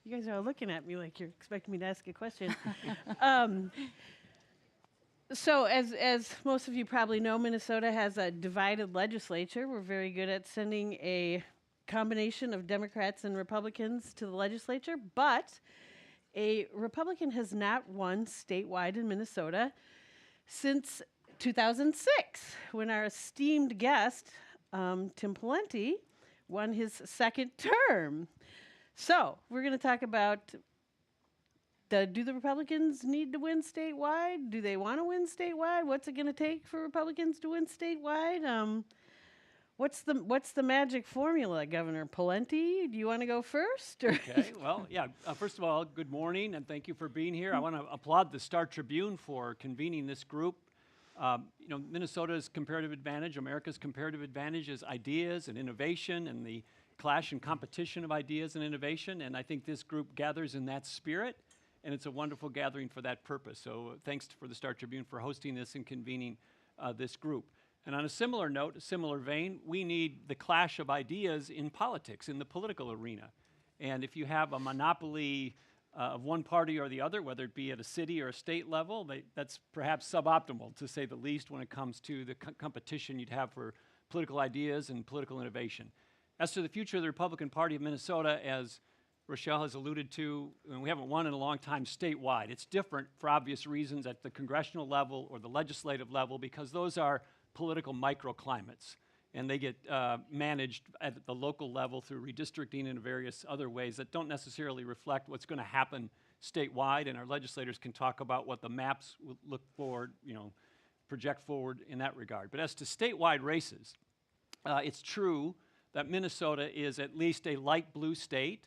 You guys are all looking at me like you're expecting me to ask a question. um, so, as most of you probably know, Minnesota has a divided legislature. We're very good at sending a combination of Democrats and Republicans to the legislature, but a Republican has not won statewide in Minnesota since 2006, when our esteemed guest, Tim Pawlenty, won his second term. So we're going to talk about, do the Republicans need to win statewide? Do they want to win statewide? What's it going to take for Republicans to win statewide? What's the magic formula, Governor Pawlenty? Do you want to go first? Okay, well, yeah. First of all, good morning, and thank you for being here. I want to applaud the Star Tribune for convening this group. Minnesota's comparative advantage, America's comparative advantage is ideas and innovation and the clash and competition of ideas and innovation, and I think this group gathers in that spirit, and it's a wonderful gathering for that purpose. So thanks for the Star Tribune for hosting this and convening this group. And on a similar note, a similar vein, we need the clash of ideas in politics, in the political arena. And if you have a monopoly of one party or the other, whether it be at a city or a state level, that's perhaps suboptimal, to say the least, when it comes to the competition you'd have for political ideas and political innovation. As to the future of the Republican Party of Minnesota, as Rochelle has alluded to, we haven't won in a long time statewide. It's different for obvious reasons at the congressional level or the legislative level, because those are political microclimates, and they get managed at the local level through redistricting and various other ways that don't necessarily reflect what's going to happen statewide, and our legislators can talk about what the maps will look forward, project forward in that regard. But as to statewide races, it's true that Minnesota is at least a light blue state,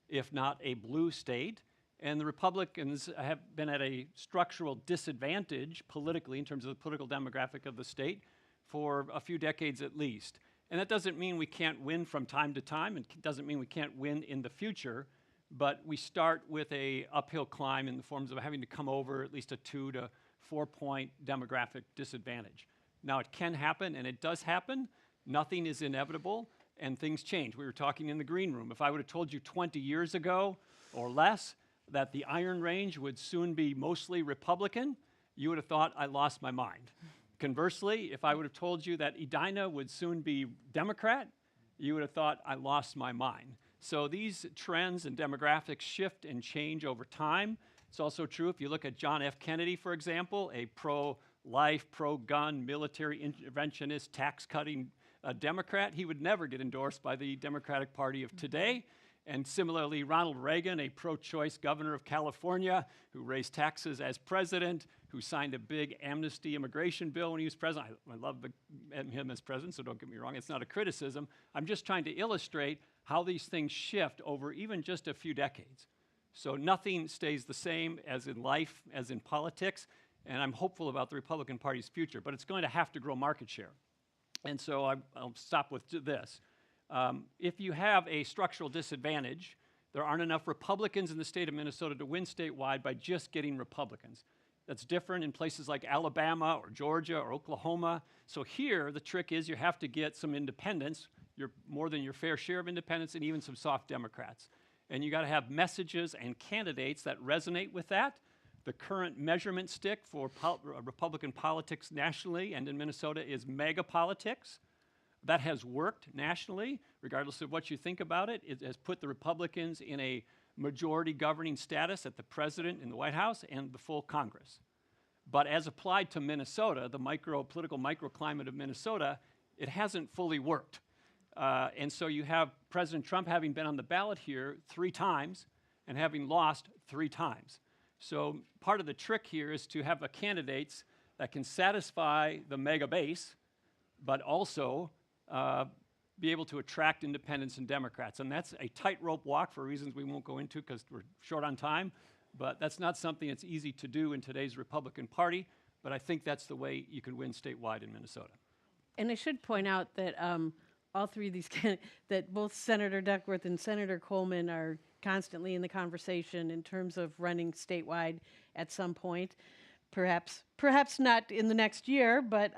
if not a blue state, and the Republicans have been at a structural disadvantage politically in terms of the political demographic of the state for a few decades at least. And that doesn't mean we can't win from time to time, and it doesn't mean we can't win in the future, but we start with a uphill climb in the forms of having to come over at least a 2 to 4 point demographic disadvantage. Now it can happen, and it does happen. Nothing is inevitable, and things change. We were talking in the green room. If I would have told you 20 years ago or less that the Iron Range would soon be mostly Republican, you would have thought I lost my mind. Conversely, if I would have told you that Edina would soon be Democrat, you would have thought I lost my mind. So these trends and demographics shift and change over time. It's also true if you look at John F. Kennedy, for example, a pro-life, pro-gun, military interventionist, tax-cutting Democrat. He would never get endorsed by the Democratic Party of today. And similarly, Ronald Reagan, a pro-choice governor of California who raised taxes as president, who signed a big amnesty immigration bill when he was president. I love him as president, so don't get me wrong, it's not a criticism. I'm just trying to illustrate how these things shift over even just a few decades. So nothing stays the same as in life, as in politics, and I'm hopeful about the Republican Party's future, but it's going to have to grow market share. And so I'll stop with this. If you have a structural disadvantage, there aren't enough Republicans in the state of Minnesota to win statewide by just getting Republicans. That's different in places like Alabama or Georgia or Oklahoma. So here, the trick is you have to get some independents, more than your fair share of independents, and even some soft Democrats. And you got to have messages and candidates that resonate with that. The current measurement stick for Republican politics nationally and in Minnesota is mega politics. That has worked nationally, regardless of what you think about it. It has put the Republicans in a majority governing status at the president in the White House and the full Congress. But as applied to Minnesota, the political microclimate of Minnesota, it hasn't fully worked. And so you have President Trump having been on the ballot here 3 times and having lost 3 times. So part of the trick here is to have candidates that can satisfy the mega base, but also be able to attract independents and Democrats. And that's a tightrope walk for reasons we won't go into because we're short on time, but that's not something that's easy to do in today's Republican Party, but I think that's the way you can win statewide in Minnesota. And I should point out that all 3 of these, that both Senator Duckworth and Senator Coleman are constantly in the conversation in terms of running statewide at some point. Perhaps not in the next year, but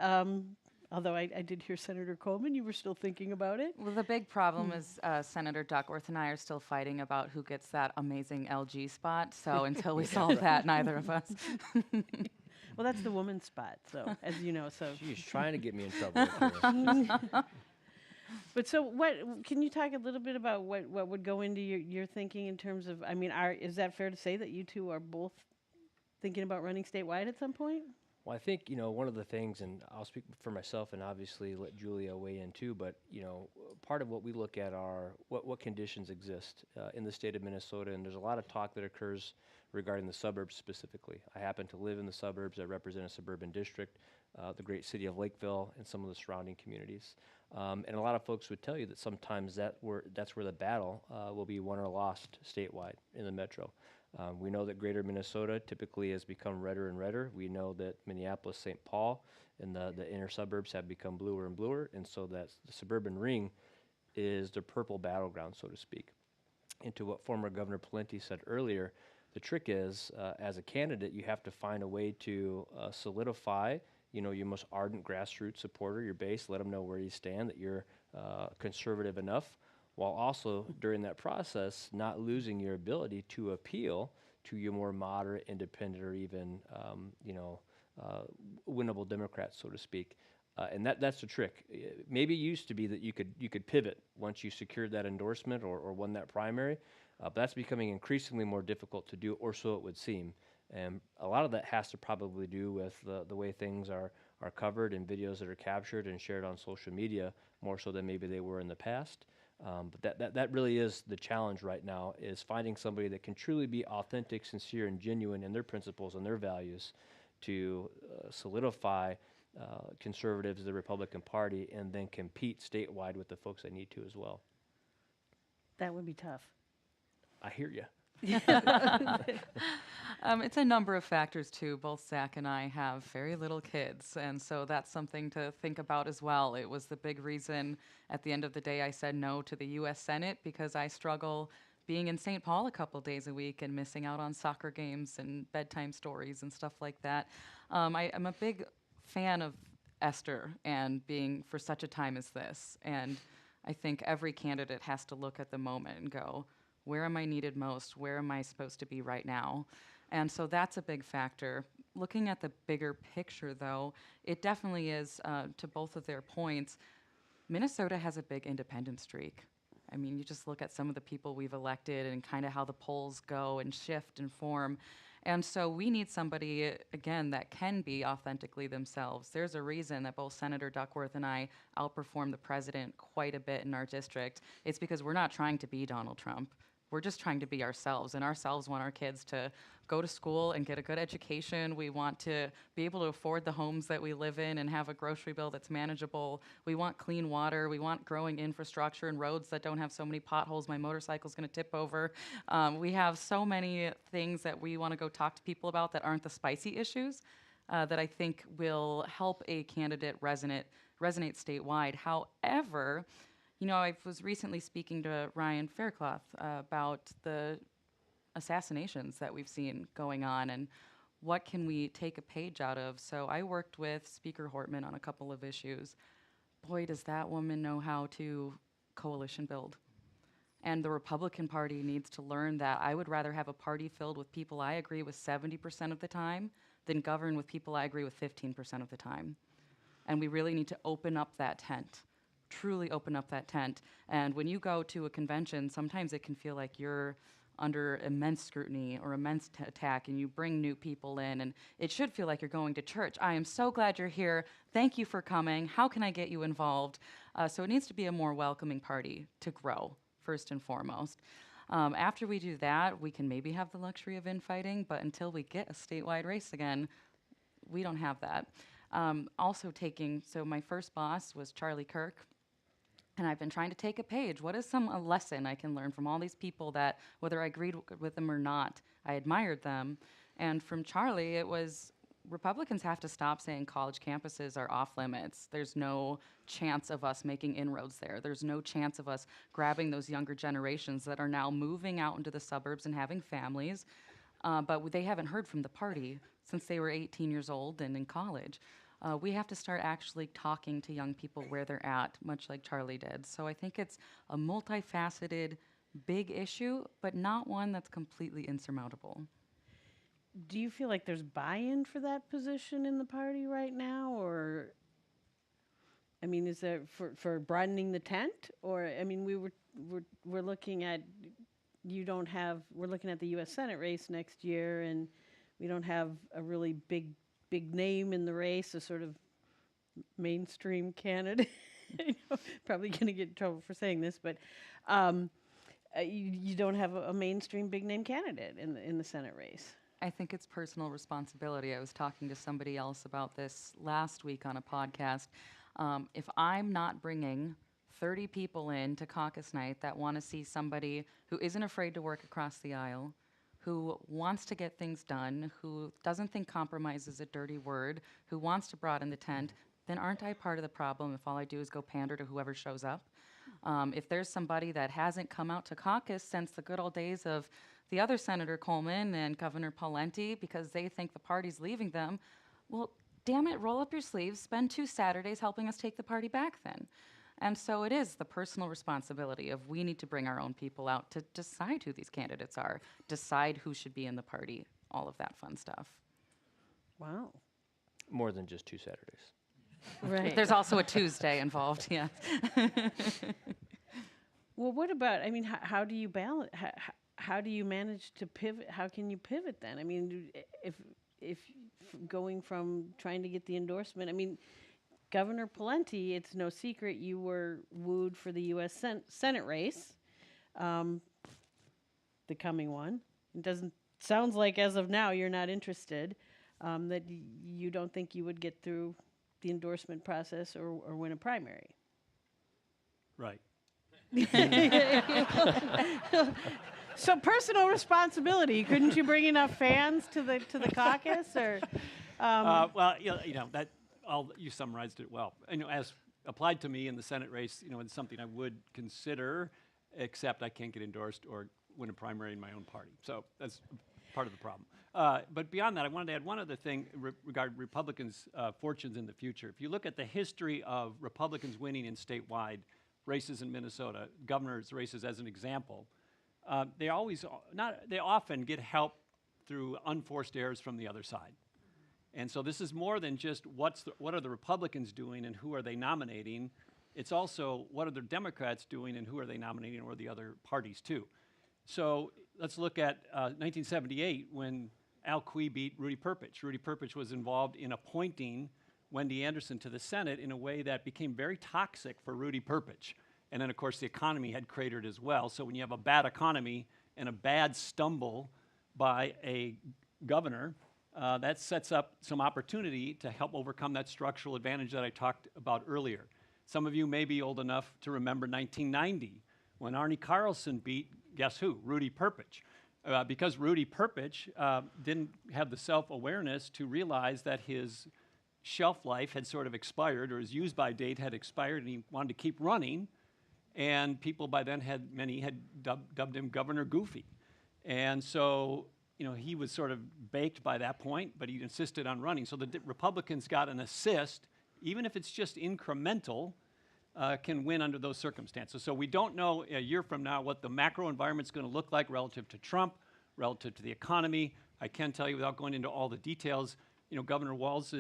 Although I did hear Senator Coleman, you were still thinking about it. Well, the big problem is Senator Duckworth and I are still fighting about who gets that amazing LG spot. So until we solve that, neither of us. Well, that's the woman's spot, so as you know, so. She's trying to get me in trouble. Here. But so what, can you talk a little bit about what would go into your thinking in terms of, I mean, is that fair to say that you two are both thinking about running statewide at some point? Well, I think, one of the things, and I'll speak for myself and obviously let Julia weigh in too, but, part of what we look at are what conditions exist in the state of Minnesota, and there's a lot of talk that occurs regarding the suburbs specifically. I happen to live in the suburbs. I represent a suburban district, the great city of Lakeville and some of the surrounding communities. And a lot of folks would tell you that sometimes that's where the battle will be won or lost statewide in the metro. We know that greater Minnesota typically has become redder and redder. We know that Minneapolis, St. Paul, and the inner suburbs have become bluer and bluer, and so that the suburban ring is the purple battleground, so to speak. And to what former Governor Pawlenty said earlier, the trick is, as a candidate, you have to find a way to solidify your most ardent grassroots supporter, your base, let them know where you stand, that you're conservative enough, while also during that process not losing your ability to appeal to your more moderate, independent, or even winnable Democrats, so to speak. And that's the trick. Maybe it used to be that you could pivot once you secured that endorsement or won that primary, but that's becoming increasingly more difficult to do, or so it would seem. And a lot of that has to probably do with the way things are covered and videos that are captured and shared on social media more so than maybe they were in the past. But that really is the challenge right now, is finding somebody that can truly be authentic, sincere, and genuine in their principles and their values to solidify conservatives, the Republican Party, and then compete statewide with the folks that need to as well. That would be tough. I hear you. It's a number of factors too. Both Zach and I have very little kids, and so that's something to think about as well. It was the big reason at the end of the day I said no to the U.S. Senate, because I struggle being in St. Paul a couple days a week and missing out on soccer games and bedtime stories and stuff like that. I'm a big fan of Esther and being for such a time as this, and I think every candidate has to look at the moment and go, where am I needed most? Where am I supposed to be right now? And so that's a big factor. Looking at the bigger picture, though, it definitely is, to both of their points, Minnesota has a big independent streak. I mean, you just look at some of the people we've elected and kind of how the polls go and shift and form. And so we need somebody, again, that can be authentically themselves. There's a reason that both Senator Duckworth and I outperform the president quite a bit in our district. It's because we're not trying to be Donald Trump. We're just trying to be ourselves, and ourselves want our kids to go to school and get a good education. We want to be able to afford the homes that we live in and have a grocery bill that's manageable. We want clean water. We want growing infrastructure and roads that don't have so many potholes my motorcycle's going to tip over. We have so many things that we want to go talk to people about that aren't the spicy issues that I think will help a candidate resonate statewide. However, I was recently speaking to Ryan Faircloth about the assassinations that we've seen going on and what can we take a page out of. So I worked with Speaker Hortman on a couple of issues. Boy, does that woman know how to coalition build. And the Republican Party needs to learn that. I would rather have a party filled with people I agree with 70% of the time than govern with people I agree with 15% of the time. And we really need to open up that tent. Truly open up that tent. And when you go to a convention, sometimes it can feel like you're under immense scrutiny or immense attack, and you bring new people in, and it should feel like you're going to church. I am so glad you're here. Thank you for coming. How can I get you involved? So it needs to be a more welcoming party to grow, first and foremost. After we do that, we can maybe have the luxury of infighting, but until we get a statewide race again, we don't have that. So my first boss was Charlie Kirk. And I've been trying to take a page. What is a lesson I can learn from all these people that, whether I agreed with them or not, I admired them? And from Charlie, it was Republicans have to stop saying college campuses are off limits. There's no chance of us making inroads there. There's no chance of us grabbing those younger generations that are now moving out into the suburbs and having families. But they haven't heard from the party since they were 18 years old and in college. We have to start actually talking to young people where they're at, much like Charlie did. So I think it's a multifaceted, big issue, but not one that's completely insurmountable. Do you feel like there's buy-in for that position in the party right now, or, I mean, is there for broadening the tent, or, I mean, we're looking at, we're looking at the U.S. Senate race next year, and we don't have a really big name in the race, a sort of mainstream candidate. I know, probably going to get in trouble for saying this, but you don't have a mainstream big name candidate in the Senate race. I think it's personal responsibility. I was talking to somebody else about this last week on a podcast. If I'm not bringing 30 people in to caucus night that want to see somebody who isn't afraid to work across the aisle, who wants to get things done, who doesn't think compromise is a dirty word, who wants to broaden the tent, then aren't I part of the problem if all I do is go pander to whoever shows up? If there's somebody that hasn't come out to caucus since the good old days of the other Senator Coleman and Governor Pawlenty because they think the party's leaving them, well, damn it, roll up your sleeves, spend 2 Saturdays helping us take the party back then. And so it is the personal responsibility of we need to bring our own people out to decide who these candidates are, decide who should be in the party, all of that fun stuff. Wow. More than just 2 Saturdays. Right. There's also a Tuesday involved, yeah. Well, what about, I mean, how do you balance, how do you manage to pivot? How can you pivot then? I mean, if going from trying to get the endorsement, I mean, Governor Pawlenty, it's no secret you were wooed for the U.S. Senate race, the coming one. It sounds like as of now you're not interested, that you don't think you would get through the endorsement process or win a primary. Right. So personal responsibility. Couldn't you bring enough fans to the caucus, or? Well, that you summarized it well. As applied to me in the Senate race, it's something I would consider, except I can't get endorsed or win a primary in my own party. So that's part of the problem. But beyond that, I wanted to add one other thing regarding Republicans' fortunes in the future. If you look at the history of Republicans winning in statewide races in Minnesota, governor's races as an example, they often get help through unforced errors from the other side. And so this is more than just what are the Republicans doing and who are they nominating. It's also what are the Democrats doing and who are they nominating, or the other parties too. So let's look at 1978 when Al Quie beat Rudy Perpich. Rudy Perpich was involved in appointing Wendy Anderson to the Senate in a way that became very toxic for Rudy Perpich. And then, of course, the economy had cratered as well. So when you have a bad economy and a bad stumble by a governor, that sets up some opportunity to help overcome that structural advantage that I talked about earlier. Some of you may be old enough to remember 1990 when Arnie Carlson beat, guess who? Rudy Perpich. Because Rudy Perpich didn't have the self-awareness to realize that his shelf life had sort of expired, or his use-by date had expired, and he wanted to keep running. And people by then many had dubbed him Governor Goofy. And so, he was sort of baked by that point, but he insisted on running. So the Republicans got an assist, even if it's just incremental, can win under those circumstances. So we don't know a year from now what the macro environment's going to look like relative to Trump, relative to the economy. I can tell you without going into all the details, Governor Walz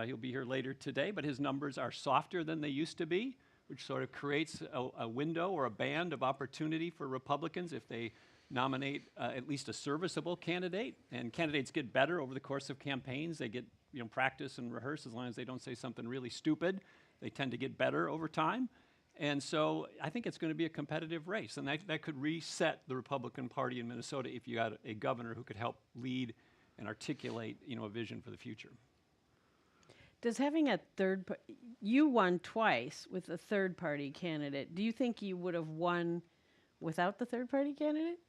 he'll be here later today, but his numbers are softer than they used to be, which sort of creates a window or a band of opportunity for Republicans if they nominate at least a serviceable candidate. And candidates get better over the course of campaigns. They get practice and rehearse as long as they don't say something really stupid. They tend to get better over time. And so I think it's going to be a competitive race. And that could reset the Republican Party in Minnesota if you had a governor who could help lead and articulate a vision for the future. Does having a you won twice with a third-party candidate. Do you think you would have won without the third-party candidate?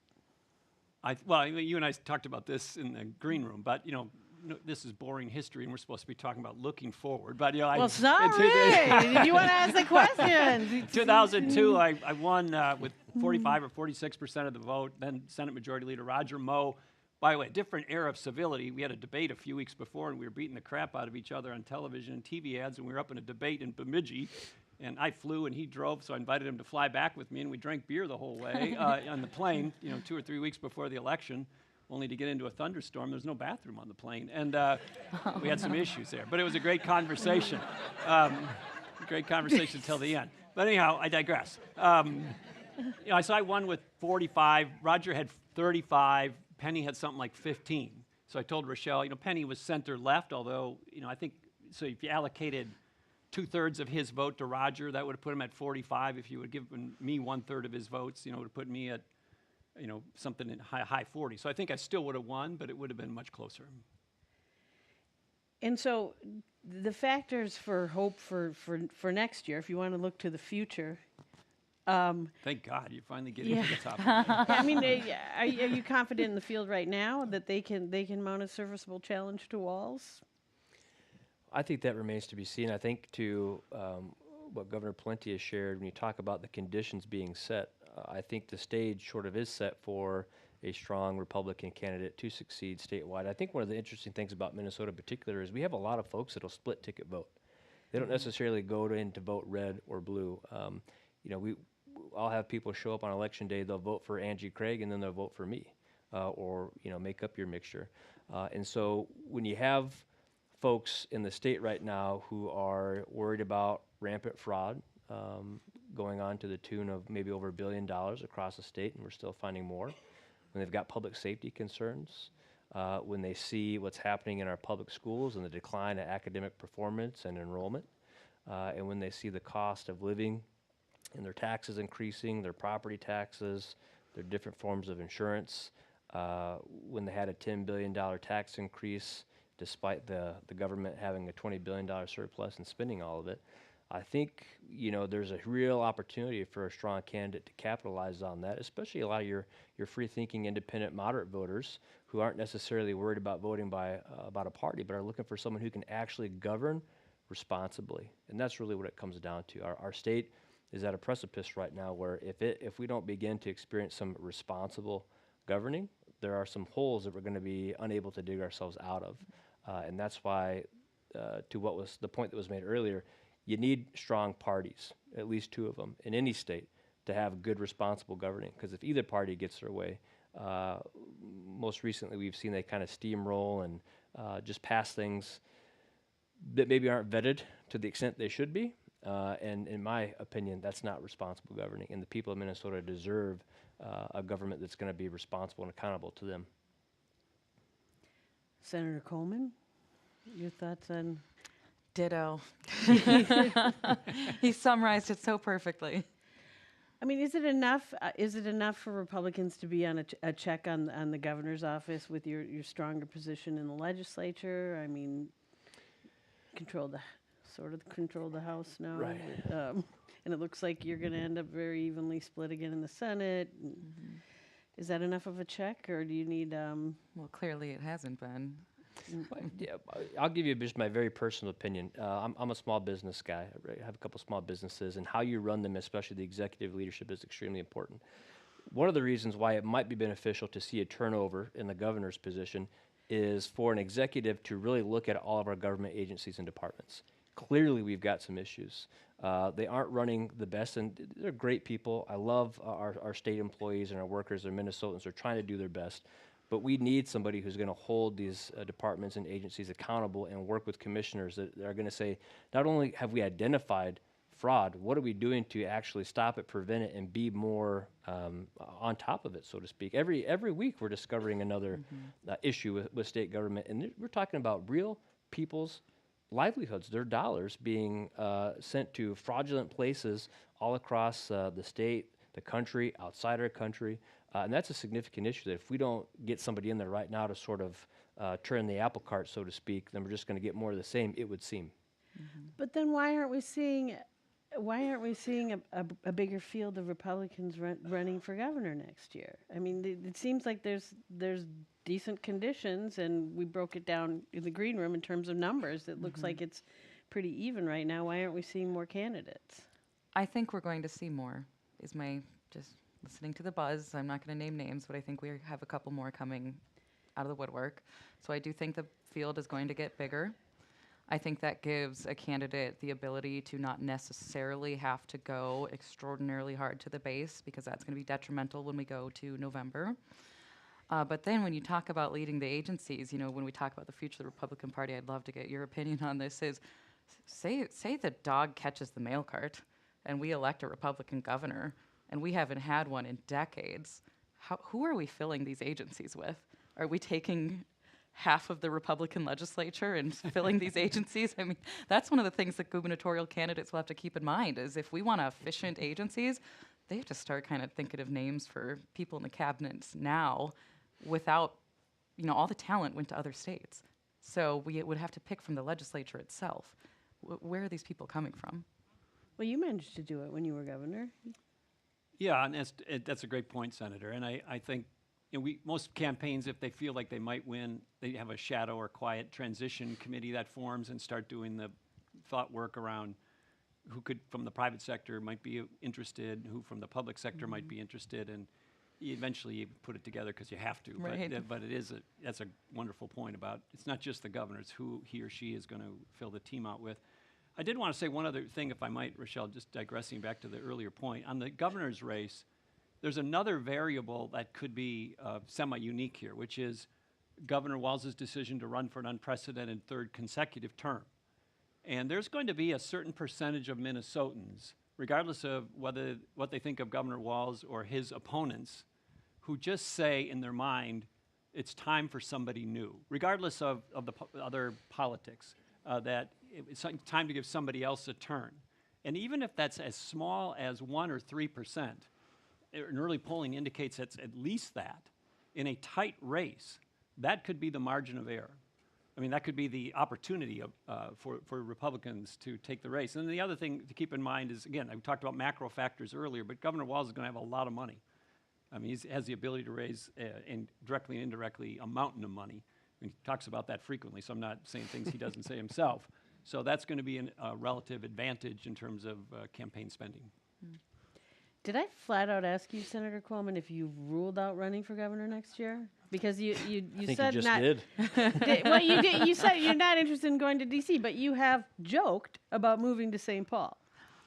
Well, you and I talked about this in the green room, but this is boring history, and we're supposed to be talking about looking forward. But well, sorry. Did you want to ask the question? 2002, I won with 45 or 46% of the vote. Then Senate Majority Leader Roger Moe By the way, a different era of civility. We had a debate a few weeks before, and we were beating the crap out of each other on television and TV ads, and we were up in a debate in Bemidji, and I flew and he drove, so I invited him to fly back with me, and we drank beer the whole way on the plane, 2 or 3 weeks before the election, only to get into a thunderstorm. There's no bathroom on the plane, and we had some issues there. But it was a great conversation. Great conversation till the end. But anyhow, I digress. So I won with 45. Roger had 35. Penny had something like 15. So I told Rochelle, Penny was center left, although, I think, so if you allocated 2/3 of his vote to Roger, that would have put him at 45. If you would give me 1/3 of his votes, it would have put me at, something in high 40. So I think I still would have won, but it would have been much closer. And so the factors for hope for next year, if you want to look to the future. Thank God you finally get into the topic. I mean, are you confident in the field right now that they can mount a serviceable challenge to Walz? I think that remains to be seen. I think to what Governor Pawlenty has shared, when you talk about the conditions being set, I think the stage sort of is set for a strong Republican candidate to succeed statewide. I think one of the interesting things about Minnesota in particular is we have a lot of folks that'll split ticket vote. They don't necessarily go in to vote red or blue. I'll have people show up on election day, they'll vote for Angie Craig and then they'll vote for me, or make up your mixture. And so when you have folks in the state right now who are worried about rampant fraud going on to the tune of maybe over $1 billion across the state, and we're still finding more, when they've got public safety concerns, when they see what's happening in our public schools and the decline of academic performance and enrollment, and when they see the cost of living and their taxes increasing, their property taxes, their different forms of insurance, when they had a $10 billion tax increase, despite the government having a $20 billion surplus and spending all of it, I think, there's a real opportunity for a strong candidate to capitalize on that, especially a lot of your free-thinking, independent, moderate voters who aren't necessarily worried about voting about a party, but are looking for someone who can actually govern responsibly. And that's really what it comes down to. Our state is at a precipice right now where if we don't begin to experience some responsible governing, there are some holes that we're going to be unable to dig ourselves out of. And that's why, to what was the point that was made earlier, you need strong parties, at least 2 of them, in any state to have good, responsible governing. Because if either party gets their way, most recently we've seen they kind of steamroll and just pass things that maybe aren't vetted to the extent they should be. And in my opinion, that's not responsible governing. And the people of Minnesota deserve a government that's going to be responsible and accountable to them. Senator Coleman, your thoughts on? Ditto. He summarized it so perfectly. I mean, is it enough? Is it enough for Republicans to be on a check on the governor's office with your stronger position in the legislature? I mean, control the House now, Right. And it looks like you're going to end up very evenly split again in the Senate. Is that enough of a check, or do you need? Well, clearly it hasn't been. Yeah, I'll give you just my very personal opinion. I'm a small business guy. I have a couple small businesses, and how you run them, especially the executive leadership, is extremely important. One of the reasons why it might be beneficial to see a turnover in the governor's position is for an executive to really look at all of our government agencies and departments. Clearly, we've got some issues. They aren't running the best, and they're great people. I love our state employees and our workers. They're Minnesotans. They're trying to do their best. But we need somebody who's going to hold these departments and agencies accountable and work with commissioners that are going to say, not only have we identified fraud, what are we doing to actually stop it, prevent it, and be more on top of it, so to speak. Every week we're discovering another issue with state government, and we're talking about real people's livelihoods, their dollars being sent to fraudulent places all across the state, the country, outside our country. And that's a significant issue that if we don't get somebody in there right now to sort of turn the apple cart, so to speak, then we're just going to get more of the same, it would seem. But then why aren't we seeing a bigger field of Republicans running for governor next year? I mean, it seems like there's decent conditions, and we broke it down in the green room in terms of numbers. It looks like it's pretty even right now. Why aren't we seeing more candidates? I think we're going to see more, is my just listening to the buzz. I'm not going to name names, but I think we have a couple more coming out of the woodwork. So I do think the field is going to get bigger. I think that gives a candidate the ability to not necessarily have to go extraordinarily hard to the base, because that's going to be detrimental when we go to November. But then when you talk about leading the agencies, when we talk about the future of the Republican Party, I'd love to get your opinion on this, is say the dog catches the mail cart and we elect a Republican governor, and we haven't had one in decades. Who are we filling these agencies with? Are we taking half of the Republican legislature and filling these agencies? I mean, that's one of the things that gubernatorial candidates will have to keep in mind, is if we want efficient agencies, they have to start kind of thinking of names for people in the cabinets now, without, all the talent went to other states. So we would have to pick from the legislature itself. Where are these people coming from? Well, you managed to do it when you were governor. Yeah, and that's a great point, Senator. And I think most campaigns, if they feel like they might win, they have a shadow or quiet transition committee that forms and start doing the thought work around who could from the private sector might be interested, who from the public sector might be interested, and eventually you put it together because you have to. Right. But that's a wonderful point about it's not just the governor, it's who he or she is going to fill the team out with. I did want to say one other thing, if I might, Rochelle, just digressing back to the earlier point. On the governor's race, there's another variable that could be semi-unique here, which is Governor Walz's decision to run for an unprecedented third consecutive term. And there's going to be a certain percentage of Minnesotans, regardless of what they think of Governor Walz or his opponents, who just say in their mind, it's time for somebody new, regardless of the other politics, that it's time to give somebody else a turn. And even if that's as small as 1 or 3%, and early polling indicates it's at least that, in a tight race, that could be the margin of error. I mean, that could be the opportunity for Republicans to take the race. And the other thing to keep in mind is, again, I talked about macro factors earlier, but Governor Walz is going to have a lot of money. I mean, he has the ability to raise, and directly and indirectly, a mountain of money. I mean, he talks about that frequently, so I'm not saying things he doesn't say himself. So that's going to be a relative advantage in terms of campaign spending. Did I flat out ask you, Senator Coleman, if you ruled out running for governor next year? Because you I think said you just not. did. Well, you did. You said you're not interested in going to D.C., but you have joked about moving to St. Paul.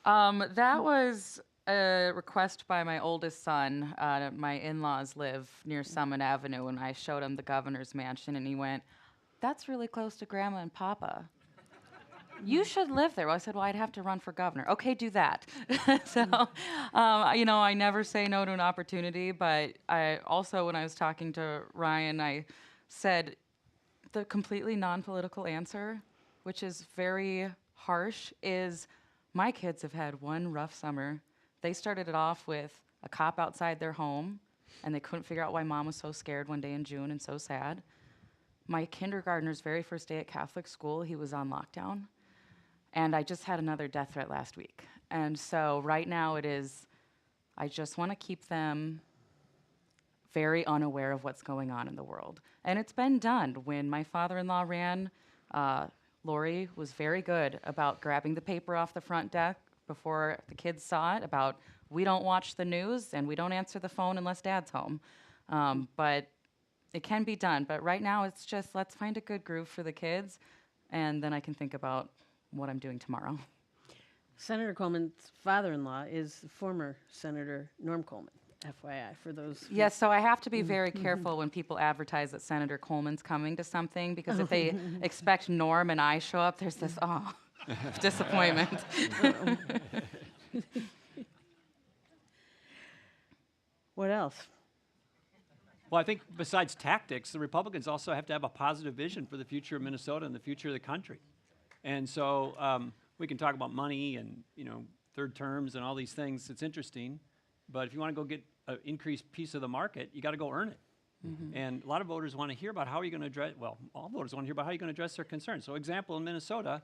That was a request by my oldest son. My in-laws live near Summit Avenue, and I showed him the governor's mansion, and he went, "That's really close to Grandma and Papa. You should live there." Well, I said, "Well, I'd have to run for governor." "Okay, do that." So, I never say no to an opportunity, but I also, when I was talking to Ryan, I said the completely non-political answer, which is very harsh, is my kids have had one rough summer. They started it off with a cop outside their home, and they couldn't figure out why mom was so scared one day in June and so sad. My kindergartner's very first day at Catholic school, he was on lockdown. And I just had another death threat last week. And so right now I just want to keep them very unaware of what's going on in the world. And it's been done. When my father-in-law ran, Lori was very good about grabbing the paper off the front desk before the kids saw it, about we don't watch the news and we don't answer the phone unless Dad's home. But it can be done. But right now it's just, let's find a good groove for the kids, and then I can think about what I'm doing tomorrow. Senator Coleman's father-in-law is former Senator Norm Coleman, FYI, for those. Yes, so I have to be very careful when people advertise that Senator Coleman's coming to something, because if they expect Norm and I show up, there's this, disappointment. What else? Well, I think besides tactics, the Republicans also have to have a positive vision for the future of Minnesota and the future of the country. And so we can talk about money and, third terms and all these things. It's interesting. But if you want to go get an increased piece of the market, you got to go earn it. Mm-hmm. And a lot of voters want to hear about how you're going to address, all voters want to hear about how you're going to address their concerns. So example, in Minnesota,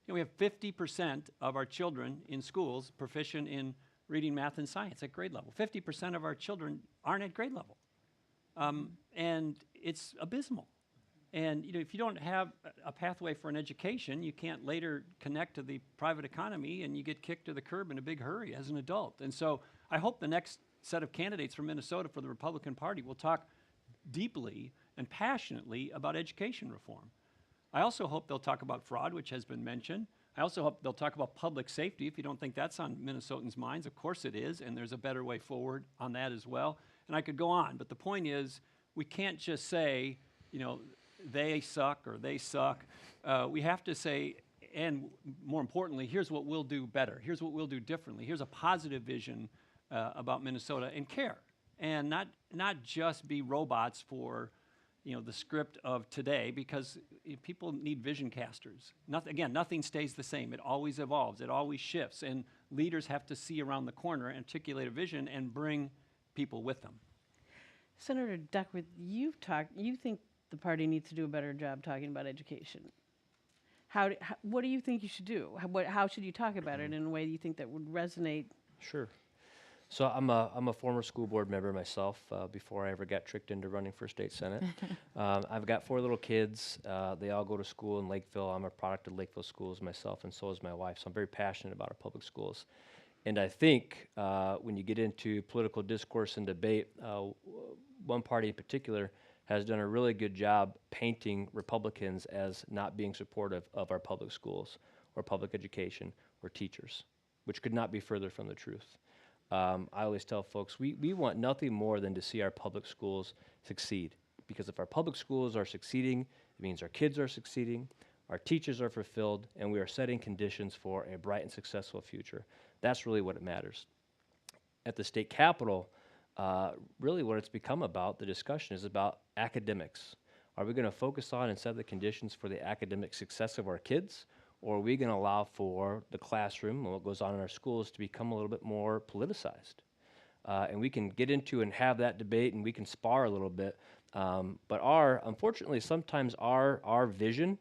we have 50% of our children in schools proficient in reading, math, and science at grade level. 50% of our children aren't at grade level. And it's abysmal. And if you don't have a pathway for an education, you can't later connect to the private economy, and you get kicked to the curb in a big hurry as an adult. And so I hope the next set of candidates from Minnesota for the Republican Party will talk deeply and passionately about education reform. I also hope they'll talk about fraud, which has been mentioned. I also hope they'll talk about public safety. If you don't think that's on Minnesotans' minds, of course it is, and there's a better way forward on that as well. And I could go on, but the point is, we can't just say, you know, they suck or they suck. We have to say, and more importantly, here's what we'll do better. Here's what we'll do differently. Here's a positive vision about Minnesota, and care, and not just be robots for, you know, the script of today, because people need vision casters. Nothing stays the same. It always evolves. It always shifts, and leaders have to see around the corner, articulate a vision, and bring people with them. Senator Duckworth, you think the party needs to do a better job talking about education. What do you think you should do? How should you talk about it in a way you think that would resonate? Sure. So I'm a former school board member myself before I ever got tricked into running for state senate. I've got 4 little kids. They all go to school in Lakeville. I'm a product of Lakeville schools myself, and so is my wife. So I'm very passionate about our public schools. And I think when you get into political discourse and debate, one party in particular has done a really good job painting Republicans as not being supportive of our public schools or public education or teachers, which could not be further from the truth. I always tell folks, we want nothing more than to see our public schools succeed, because if our public schools are succeeding, it means our kids are succeeding, our teachers are fulfilled, and we are setting conditions for a bright and successful future. That's really what it matters. At the state capitol, really what it's become about, the discussion is about academics. Are we going to focus on and set the conditions for the academic success of our kids, or are we going to allow for the classroom and what goes on in our schools to become a little bit more politicized? And we can get into and have that debate, and we can spar a little bit. But unfortunately, sometimes our vision,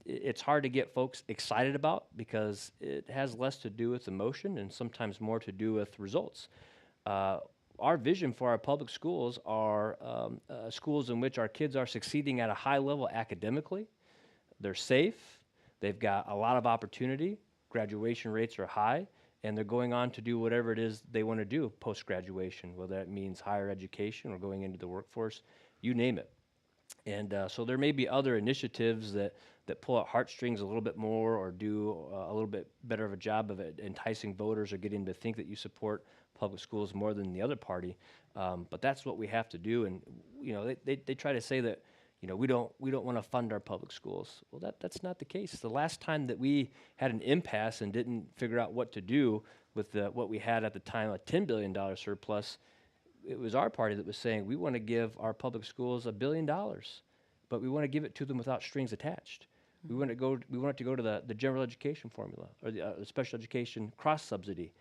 it's hard to get folks excited about, because it has less to do with emotion and sometimes more to do with results. Our vision for our public schools are schools in which our kids are succeeding at a high level academically. They're safe. They've got a lot of opportunity. Graduation rates are high, and they're going on to do whatever it is they want to do post-graduation, whether that means higher education or going into the workforce, you name it. And so there may be other initiatives that pull at heartstrings a little bit more, or do a little bit better of a job of enticing voters or getting to think that you support public schools more than the other party. But that's what we have to do. And you know, they try to say that, you know, we don't want to fund our public schools. Well, that's not the case. The last time that we had an impasse and didn't figure out what to do with what we had at the time, a $10 billion surplus, it was our party that was saying we want to give our public schools $1 billion, but we want to give it to them without strings attached. We want it to go to the general education formula, or the special education cross subsidy.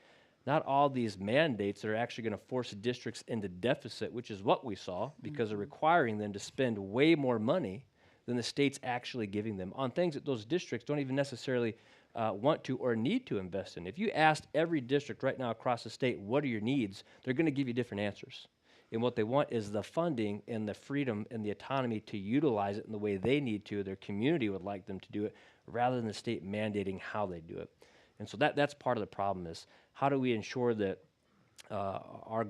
Not all these mandates that are actually going to force districts into deficit, which is what we saw, because they're requiring them to spend way more money than the state's actually giving them on things that those districts don't even necessarily want to or need to invest in. If you asked every district right now across the state, what are your needs, they're going to give you different answers. And what they want is the funding and the freedom and the autonomy to utilize it in the way they need to, their community would like them to do it, rather than the state mandating how they do it. And so that's part of the problem, is how do we ensure that our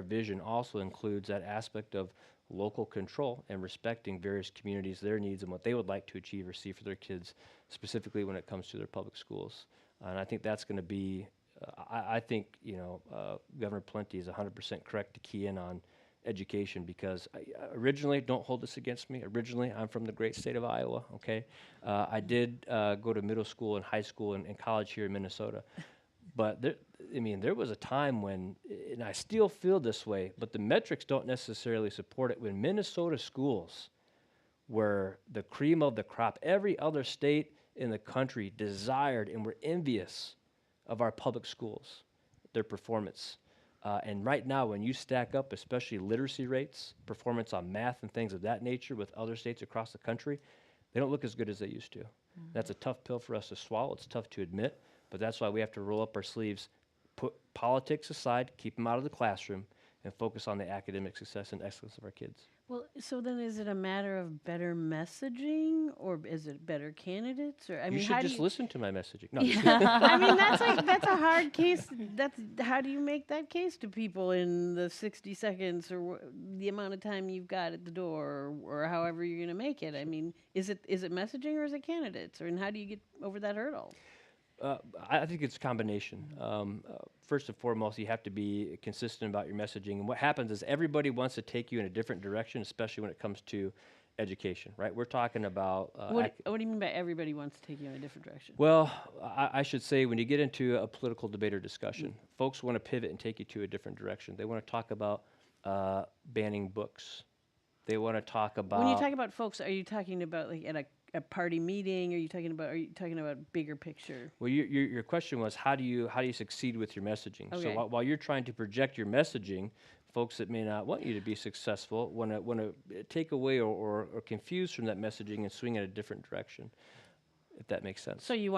vision also includes that aspect of local control and respecting various communities, their needs, and what they would like to achieve or see for their kids, specifically when it comes to their public schools. And I think that's going to be, I think, you know, Governor Pawlenty is 100% correct to key in on education, because originally, don't hold this against me, originally I'm from the great state of Iowa, okay? I did go to middle school and high school and college here in Minnesota. But there was a time when, and I still feel this way, but the metrics don't necessarily support it, when Minnesota schools were the cream of the crop. Every other state in the country desired and were envious of our public schools, their performance. And right now, when you stack up, especially literacy rates, performance on math and things of that nature with other states across the country, they don't look as good as they used to. That's a tough pill for us to swallow. It's tough to admit. But that's why we have to roll up our sleeves, put politics aside, keep them out of the classroom, and focus on the academic success and excellence of our kids. Well, so then is it a matter of better messaging, or is it better candidates? Or I You mean, should how do just you? listen to my messaging. No, I mean, that's a hard case. That's how do you make that case to people in the 60 seconds or the amount of time you've got at the door, or however you're going to make it? I mean, is it messaging or is it candidates, or and how do you get over that hurdle? I think it's a combination. First and foremost, you have to be consistent about your messaging. And what happens is everybody wants to take you in a different direction, especially when it comes to education, right? We're talking about... What do you mean by everybody wants to take you in a different direction? Well, I should say when you get into a political debate or discussion, folks want to pivot and take you to a different direction. They want to talk about banning books. They want to talk about... When you talk about folks, are you talking about like at a party meeting? Are you talking about bigger picture? Well, your question was how do you succeed with your messaging? Okay. So while you're trying to project your messaging, folks that may not want you to be successful want to take away or confuse from that messaging and swing in a different direction, if that makes sense. So you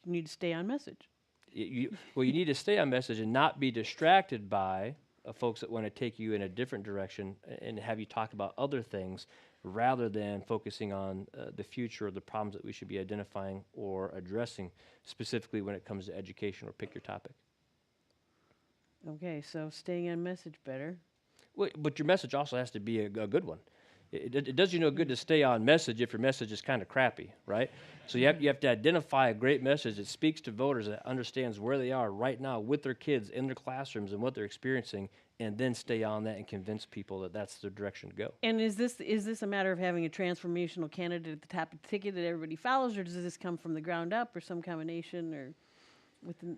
need to stay on message. You need to stay on message and not be distracted by folks that want to take you in a different direction and have you talk about other things rather than focusing on the future or the problems that we should be identifying or addressing specifically when it comes to education or pick your topic. Okay, so staying on message better. Well, but your message also has to be a good one. It does you no good to stay on message if your message is kind of crappy, right? So you have to identify a great message that speaks to voters, that understands where they are right now with their kids in their classrooms and what they're experiencing, and then stay on that and convince people that that's the direction to go. And is this a matter of having a transformational candidate at the top of the ticket that everybody follows, or does this come from the ground up, or some combination, or within?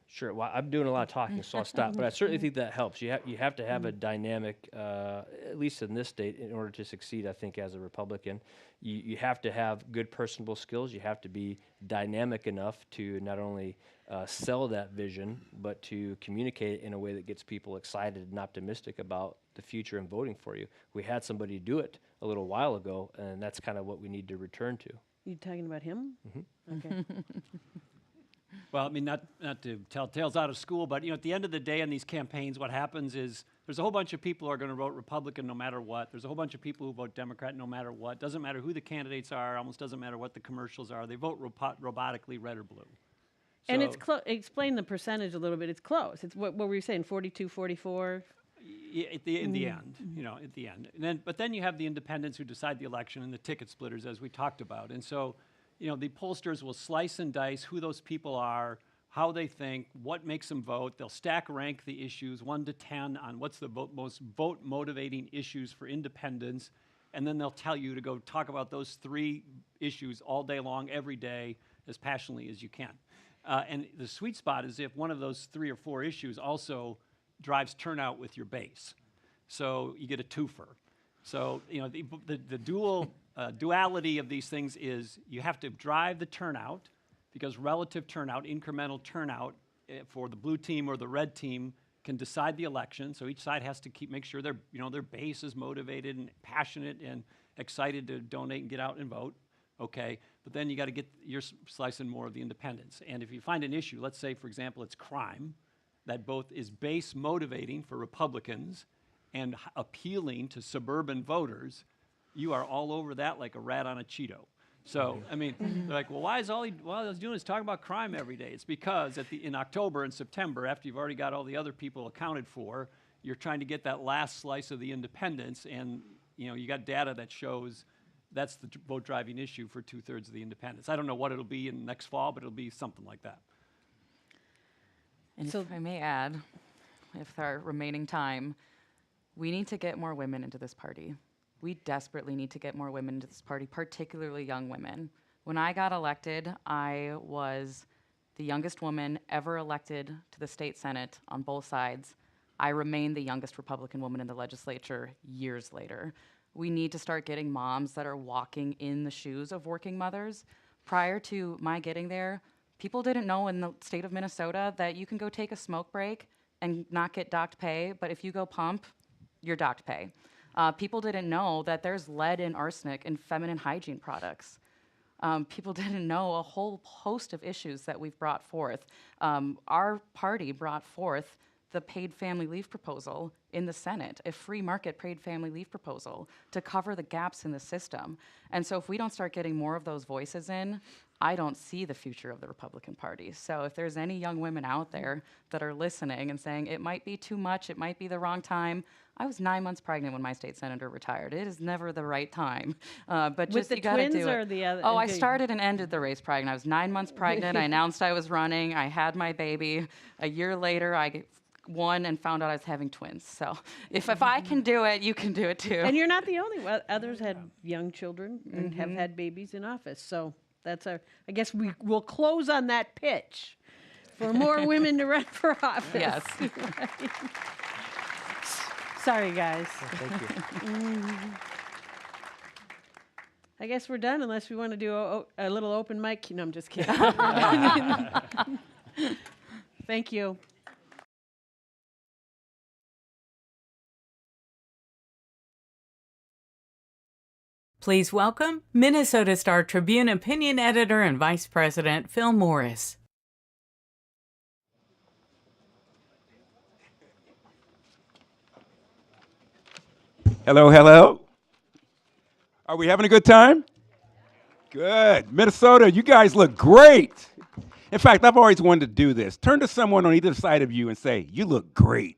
Sure. Well, I'm doing a lot of talking, so I'll stop. But I certainly think that helps. You have to have a dynamic, at least in this state, in order to succeed. I think as a Republican, you have to have good personable skills. You have to be dynamic enough to not only sell that vision, but to communicate it in a way that gets people excited and optimistic about the future and voting for you. We had somebody do it a little while ago, and that's kind of what we need to return to. You talking about him? Mm-hmm. Okay. Well, I mean, not to tell tales out of school, but, at the end of the day in these campaigns, what happens is there's a whole bunch of people who are going to vote Republican no matter what. There's a whole bunch of people who vote Democrat no matter what. Doesn't matter who the candidates are, almost doesn't matter what the commercials are. They vote robotically, red or blue. And So- it's explain the percentage a little bit. It's close. It's what were you saying, 42, 44? In the end, at the end. But then you have the independents who decide the election and the ticket splitters, as we talked about. And so, the pollsters will slice and dice who those people are, how they think, what makes them vote. They'll stack rank the issues 1 to 10 on what's the most vote-motivating issues for independents, and then they'll tell you to go talk about those 3 issues all day long, every day, as passionately as you can. And the sweet spot is if one of those 3 or 4 issues also drives turnout with your base. So you get a twofer. So, the duality of these things is you have to drive the turnout, because relative turnout, incremental turnout for the blue team or the red team can decide the election. So each side has to make sure their base is motivated and passionate and excited to donate and get out and vote. Okay, but then you got to you're slicing more of the independents. And if you find an issue, let's say, for example, it's crime, that both is base motivating for Republicans and appealing to suburban voters, you are all over that like a rat on a Cheeto. So, I mean, they're like, well, why is all he's doing is talking about crime every day? It's because in October and September, after you've already got all the other people accounted for, you're trying to get that last slice of the independents, and, you got data that shows that's the vote-driving issue for 2/3 of the independents. I don't know what it'll be in next fall, but it'll be something like that. And if I may add, if our remaining time, we need to get more women into this party. We desperately need to get more women into this party, particularly young women. When I got elected, I was the youngest woman ever elected to the state senate on both sides. I remain the youngest Republican woman in the legislature years later. We need to start getting moms that are walking in the shoes of working mothers. Prior to my getting there, people didn't know in the state of Minnesota that you can go take a smoke break and not get docked pay, but if you go pump, you're docked pay. People didn't know that there's lead and arsenic in feminine hygiene products. People didn't know a whole host of issues that we've brought forth. Our party brought forth the paid family leave proposal in the Senate, a free market paid family leave proposal to cover the gaps in the system. And so if we don't start getting more of those voices in, I don't see the future of the Republican Party. So if there's any young women out there that are listening and saying it might be too much, it might be the wrong time. I was 9 months pregnant when my state senator retired. It is never the right time. But With just the you got to twins do or it. the other? Oh, I started and ended the race pregnant. I was 9 months pregnant. I announced I was running. I had my baby. A year later, I won and found out I was having twins. So if I can do it, you can do it too. And you're not the only one. Others had young children and have had babies in office. So that's our, I guess we will close on that pitch for more women to run for office. Yes. Sorry, guys. Thank you. I guess we're done unless we want to do a little open mic. No, I'm just kidding. Thank you. Please welcome Minnesota Star Tribune opinion editor and vice president Phil Morris. Hello, hello. Are we having a good time? Good. Minnesota, you guys look great. In fact, I've always wanted to do this. Turn to someone on either side of you and say, "You look great."